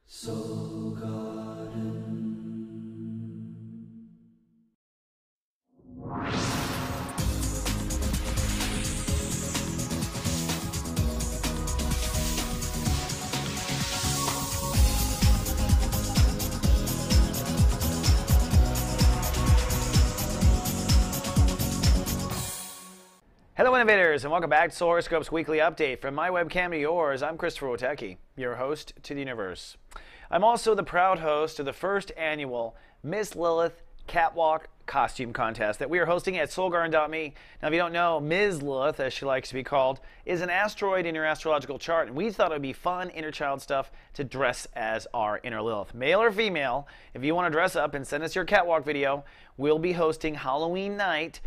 Soul Garden. Hello innovators, and welcome back to Soul Horoscopes Weekly Update. From my webcam to yours, I'm Christopher Witecki, your host to the universe. I'm also the proud host of the first annual Miss Lilith Catwalk Costume Contest that we are hosting at soulgarden.me. Now, if you don't know, Ms. Lilith, as she likes to be called, is an asteroid in your astrological chart, and we thought it would be fun inner child stuff to dress as our inner Lilith. Male or female, if you want to dress up and send us your catwalk video, we'll be hosting Halloween night,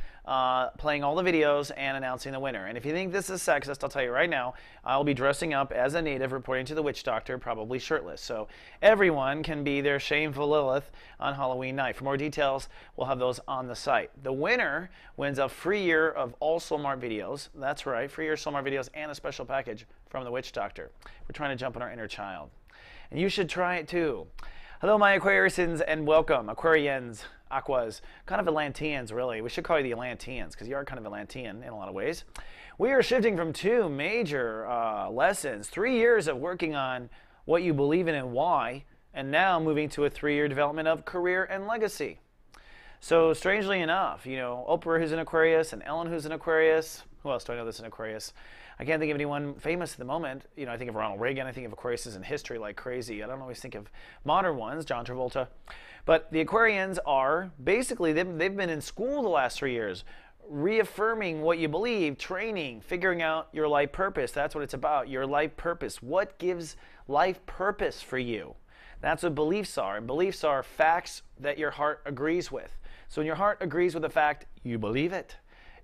playing all the videos and announcing the winner. And if you think this is sexist, I'll tell you right now, I'll be dressing up as a native reporting to the witch doctor, probably shirtless. So everyone can be their shameful Lilith on Halloween night. For more details, we'll have those on the site. The winner wins a free year of all Soulmart videos. That's right, free year of Soulmart videos and a special package from the witch doctor. We're trying to jump on our inner child. And you should try it too. Hello, my Aquarians, and welcome. Aquarians, Aquas, kind of Atlanteans, really. We should call you the Atlanteans, because you are kind of Atlantean in a lot of ways. We are shifting from two major lessons, 3 years of working on what you believe in and why, and now moving to a 3-year development of career and legacy. So, strangely enough, you know, Oprah who's an Aquarius, and Ellen who's an Aquarius. Who else do I know that's an Aquarius? I can't think of anyone famous at the moment. You know, I think of Ronald Reagan. I think of Aquariuses in history like crazy. I don't always think of modern ones, John Travolta. But the Aquarians are basically, they've been in school the last 3 years, reaffirming what you believe, training, figuring out your life purpose. That's what it's about, your life purpose. What gives life purpose for you? That's what beliefs are. And beliefs are facts that your heart agrees with. So when your heart agrees with a fact, you believe it.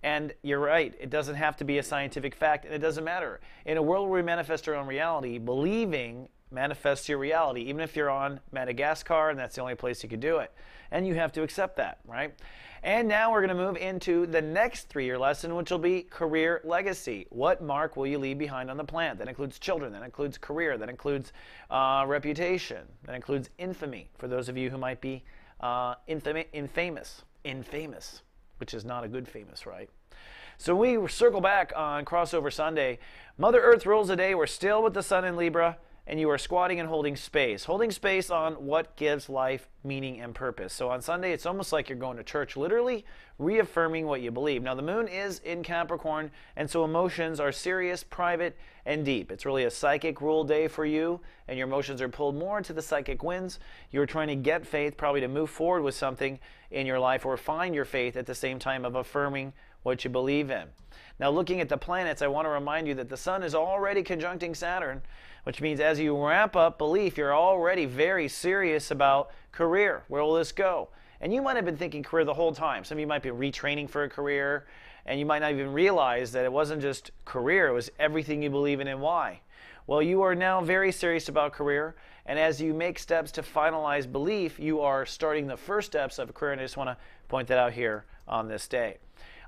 And you're right, it doesn't have to be a scientific fact, and it doesn't matter. In a world where we manifest our own reality, believing manifests your reality, even if you're on Madagascar and that's the only place you can do it. And you have to accept that, right? And now we're going to move into the next 3-year lesson, which will be career legacy. What mark will you leave behind on the planet? That includes children, that includes career, that includes reputation, that includes infamy, for those of you who might be infamous, which is not a good famous, right? So we circle back on Crossover Sunday. Mother Earth rules the day. We're still with the sun in Libra, and you are squatting and holding space on what gives life meaning and purpose. So on Sunday, it's almost like you're going to church, literally reaffirming what you believe. Now, the moon is in Capricorn, and so emotions are serious, private, and deep. It's really a psychic rule day for you, and your emotions are pulled more into the psychic winds. You're trying to get faith, probably to move forward with something in your life or find your faith at the same time of affirming what you believe in. Now, looking at the planets, I want to remind you that the sun is already conjuncting Saturn, which means as you wrap up belief, you're already very serious about career. Where will this go? And you might have been thinking career the whole time. Some of you might be retraining for a career, and you might not even realize that it wasn't just career, it was everything you believe in and why. Well, you are now very serious about career, and as you make steps to finalize belief, you are starting the first steps of a career, and I just want to point that out here on this day.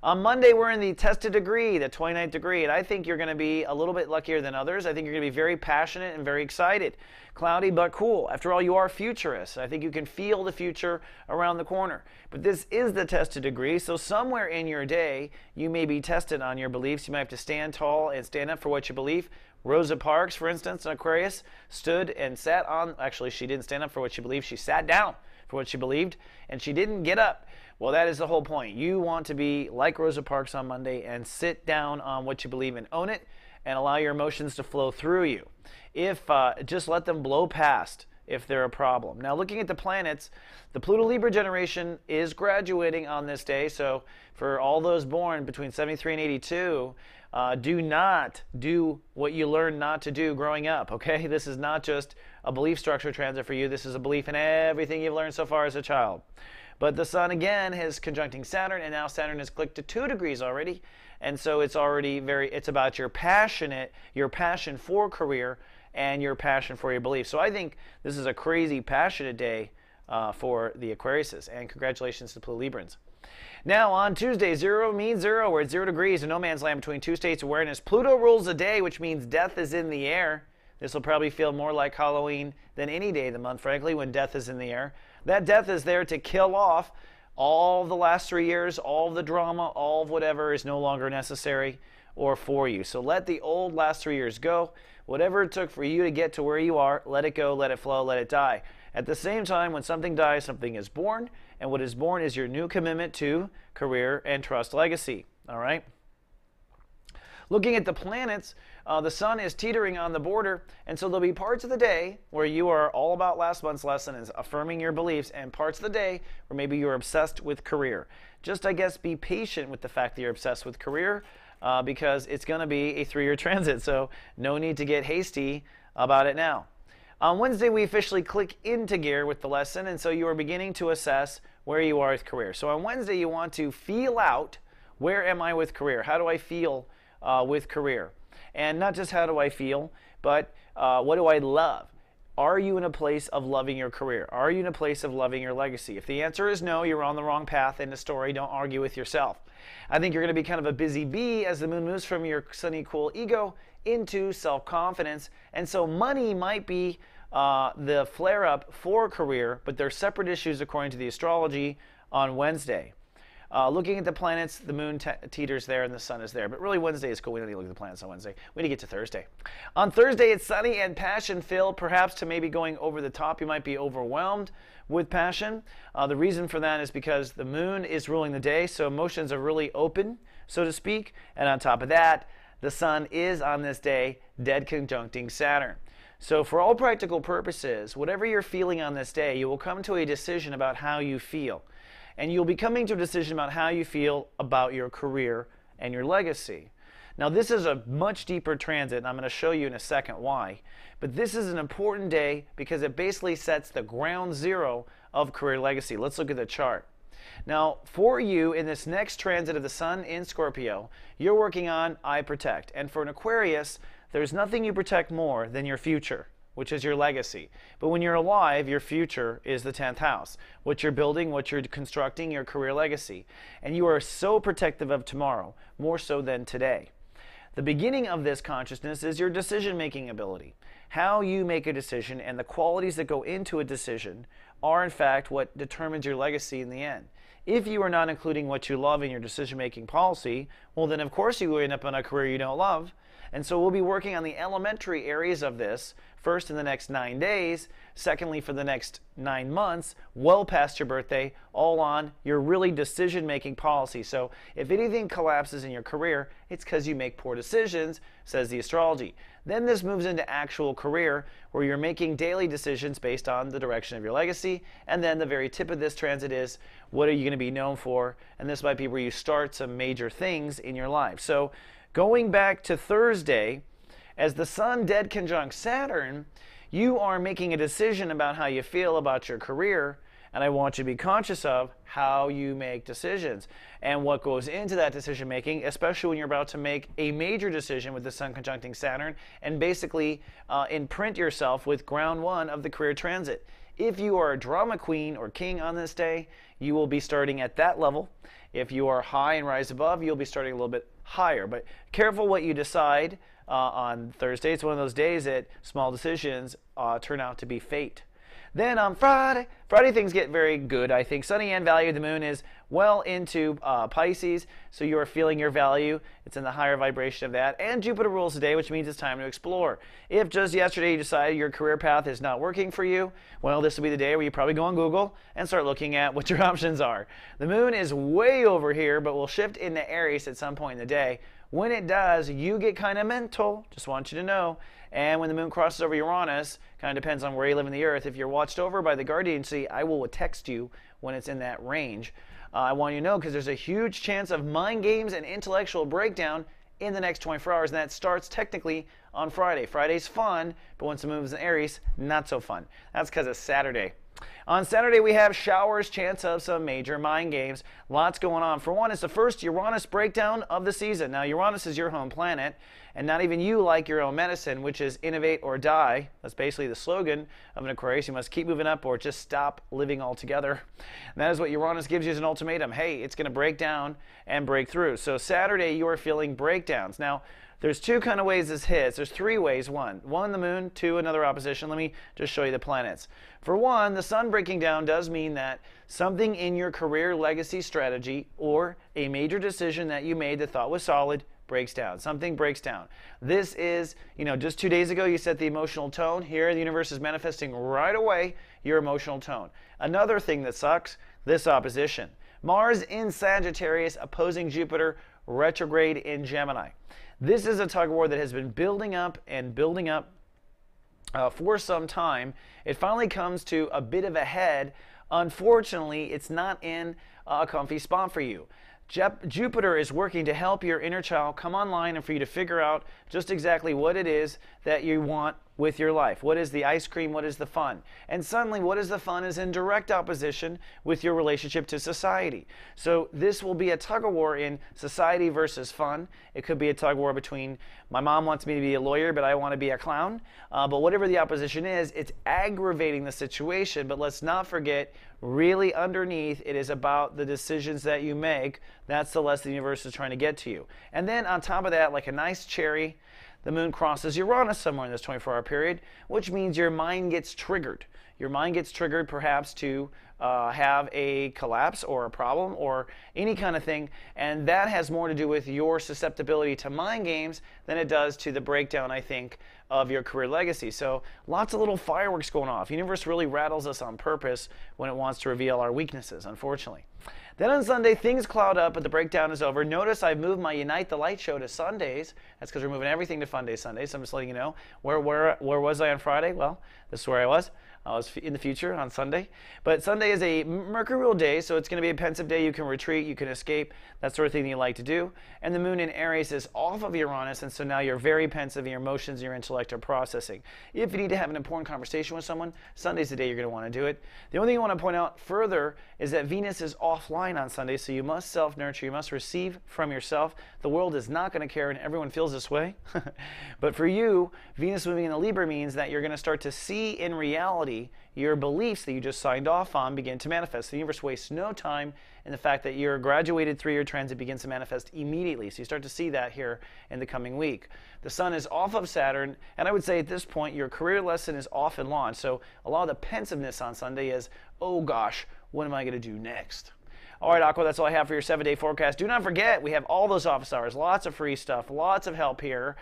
On Monday, we're in the tested degree, the 29th degree, and I think you're going to be a little bit luckier than others. I think you're going to be very passionate and very excited. Cloudy but cool. After all, you are futurists. I think you can feel the future around the corner. But this is the tested degree, so somewhere in your day, you may be tested on your beliefs. You might have to stand tall and stand up for what you believe. Rosa Parks, for instance, an Aquarius, stood and sat on, actually, she didn't stand up for what she believed. She sat down for what she believed, and she didn't get up. Well, that is the whole point. You want to be like Rosa Parks on Monday and sit down on what you believe and own it and allow your emotions to flow through you. Just let them blow past if they're a problem. Now, looking at the planets, the Pluto Libra generation is graduating on this day. So for all those born between 73 and 82, do not do what you learned not to do growing up, okay? This is not just a belief structure transit for you. This is a belief in everything you've learned so far as a child. But the sun, again, is conjuncting Saturn, and now Saturn has clicked to 2 degrees already. And so it's already it's about your passion for career and your passion for your beliefs. So I think this is a crazy passionate day for the Aquariuses. And congratulations to Pluto Librans. Now, on Tuesday, 0 means 0. We're at 0 degrees in no man's land between two states of awareness. Pluto rules the day, which means death is in the air. This will probably feel more like Halloween than any day of the month, frankly, when death is in the air. That death is there to kill off all the last 3 years, all of the drama, all of whatever is no longer necessary or for you. So let the old last 3 years go. Whatever it took for you to get to where you are, let it go, let it flow, let it die. At the same time, when something dies, something is born, and what is born is your new commitment to career and trust legacy. All right? Looking at the planets, the sun is teetering on the border, and so there'll be parts of the day where you are all about last month's lesson is affirming your beliefs, and parts of the day where maybe you're obsessed with career. Just, I guess, be patient with the fact that you're obsessed with career because it's going to be a 3-year transit, so no need to get hasty about it now. On Wednesday, we officially click into gear with the lesson, and so you are beginning to assess where you are with career. So on Wednesday, you want to feel out, where am I with career? How do I feel with career? And not just how do I feel, but what do I love? Are you in a place of loving your career? Are you in a place of loving your legacy? If the answer is no, you're on the wrong path in the story. Don't argue with yourself. I think you're going to be kind of a busy bee as the moon moves from your sunny, cool ego into self-confidence. And so money might be the flare-up for career, but they're separate issues according to the astrology on Wednesday. Looking at the planets, the moon teeters there and the sun is there. But really, Wednesday is cool. We don't need to look at the planets on Wednesday. We need to get to Thursday. On Thursday, it's sunny and passion-filled, perhaps to maybe going over the top. You might be overwhelmed with passion. The reason for that is because the moon is ruling the day, so emotions are really open, so to speak. And on top of that, the sun is on this day dead conjuncting Saturn. So for all practical purposes, whatever you're feeling on this day, you will come to a decision about how you feel. And you'll be coming to a decision about how you feel about your career and your legacy. Now, this is a much deeper transit, and I'm going to show you in a second why. But this is an important day because it basically sets the ground zero of career legacy. Let's look at the chart. Now, for you, in this next transit of the sun in Scorpio, you're working on I protect. And for an Aquarius, there's nothing you protect more than your future, which is your legacy. But when you're alive, your future is the 10th house. What you're building, what you're constructing, your career legacy. And you are so protective of tomorrow, more so than today. The beginning of this consciousness is your decision-making ability. How you make a decision and the qualities that go into a decision are, in fact, what determines your legacy in the end. If you are not including what you love in your decision-making policy, well, then of course you end up in a career you don't love. And so we'll be working on the elementary areas of this, first in the next 9 days, secondly for the next 9 months, well past your birthday, all on your really decision-making policy. So if anything collapses in your career, it's because you make poor decisions, says the astrology. Then this moves into actual career, where you're making daily decisions based on the direction of your legacy. And then the very tip of this transit is, what are you going to be known for? And this might be where you start some major things in your life. So going back to Thursday, as the sun dead conjunct Saturn, you are making a decision about how you feel about your career, and I want you to be conscious of how you make decisions and what goes into that decision making, especially when you're about to make a major decision with the sun conjuncting Saturn and basically imprint yourself with ground one of the career transit. If you are a drama queen or king on this day, you will be starting at that level. If you are high and rise above, you'll be starting a little bit higher. But careful what you decide on Thursday. It's one of those days that small decisions turn out to be fate. Then on Friday things get very good, I think. Sunny and value of the moon is well into Pisces, so you are feeling your value. It's in the higher vibration of that. And Jupiter rules the day, which means it's time to explore. If just yesterday you decided your career path is not working for you, well, this will be the day where you probably go on Google and start looking at what your options are. The moon is way over here, but will shift into Aries at some point in the day. When it does, you get kind of mental, just want you to know. And when the moon crosses over Uranus, kind of depends on where you live in the earth. If you're watched over by the guardiancy, I will text you when it's in that range. I want you to know because there's a huge chance of mind games and intellectual breakdown in the next 24 hours, and that starts technically on Friday. Friday's fun, but once the moon is in Aries, not so fun. That's because it's Saturday. On Saturday, we have showers, chance of some major mind games. Lots going on. For one, it's the first Uranus breakdown of the season. Now, Uranus is your home planet, and not even you like your own medicine, which is innovate or die. That's basically the slogan of an Aquarius. You must keep moving up or just stop living altogether. And that is what Uranus gives you as an ultimatum. Hey, it's going to break down and break through. So Saturday, you are feeling breakdowns. Now, There's two kind of ways this hits. There's three ways. One, the moon. Two, another opposition. Let me just show you the planets. For one, the sun breaking down does mean that something in your career legacy strategy or a major decision that you made that thought was solid breaks down. Something breaks down. This is, just 2 days ago you set the emotional tone. Here the universe is manifesting right away your emotional tone. Another thing that sucks, this opposition. Mars in Sagittarius opposing Jupiter retrograde in Gemini. This is a tug of war that has been building up and building up for some time. It finally comes to a bit of a head. Unfortunately, it's not in a comfy spot for you. Jupiter is working to help your inner child come online and for you to figure out just exactly what it is that you want with your life. What is the ice cream? What is the fun? And suddenly, what is the fun is in direct opposition with your relationship to society. So this will be a tug of war in society versus fun. It could be a tug of war between my mom wants me to be a lawyer, but I want to be a clown. But whatever the opposition is, it's aggravating the situation. But let's not forget, really underneath, it is about the decisions that you make. That's the lesson the universe is trying to get to you. And then on top of that, like a nice cherry, the moon crosses Uranus somewhere in this 24-hour period, which means your mind gets triggered. Your mind gets triggered perhaps to have a collapse or a problem or any kind of thing, and that has more to do with your susceptibility to mind games than it does to the breakdown, I think, of your career legacy. So lots of little fireworks going off. The universe really rattles us on purpose when it wants to reveal our weaknesses, unfortunately. Then on Sunday, things cloud up, but the breakdown is over. Notice I've moved my Unite the Light show to Sundays. That's because we're moving everything to Fun Day Sundays. So I'm just letting you know. Where was I on Friday? Well, this is where I was. I was in the future on Sunday. But Sunday is a Mercurial day, so it's going to be a pensive day. You can retreat, you can escape, that sort of thing that you like to do. And the moon in Aries is off of Uranus, and so now you're very pensive, and your emotions and your intellect are processing. If you need to have an important conversation with someone, Sunday's the day you're going to want to do it. The only thing I want to point out further is that Venus is offline on Sunday, so you must self-nurture, you must receive from yourself. The world is not going to care, and everyone feels this way. But for you, Venus moving in the Libra means that you're going to start to see in reality your beliefs that you just signed off on begin to manifest. The universe wastes no time in the fact that your graduated 3-year transit begins to manifest immediately. So you start to see that here in the coming week. The sun is off of Saturn, and I would say at this point your career lesson is off and launched. So a lot of the pensiveness on Sunday is, oh gosh, what am I going to do next? All right, Aqua, that's all I have for your 7-day forecast. Do not forget, we have all those office hours, lots of free stuff, lots of help here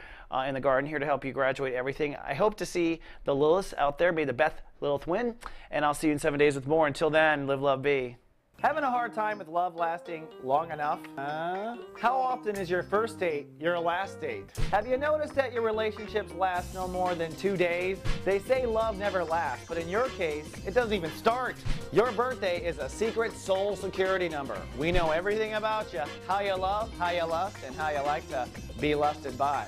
in the garden, here to help you graduate everything. I hope to see the Lilith out there. May the Beth Lilith win, and I'll see you in 7 days with more. Until then, live, love, be. Having a hard time with love lasting long enough? How often is your first date your last date? Have you noticed that your relationships last no more than 2 days? They say love never lasts, but in your case, it doesn't even start. Your birthday is a secret soul security number. We know everything about you, how you love, how you lust, and how you like to be lusted by.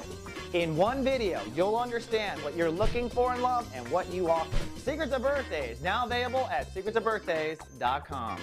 In one video, you'll understand what you're looking for in love and what you offer. Secrets of Birthdays, now available at secretsofbirthdays.com.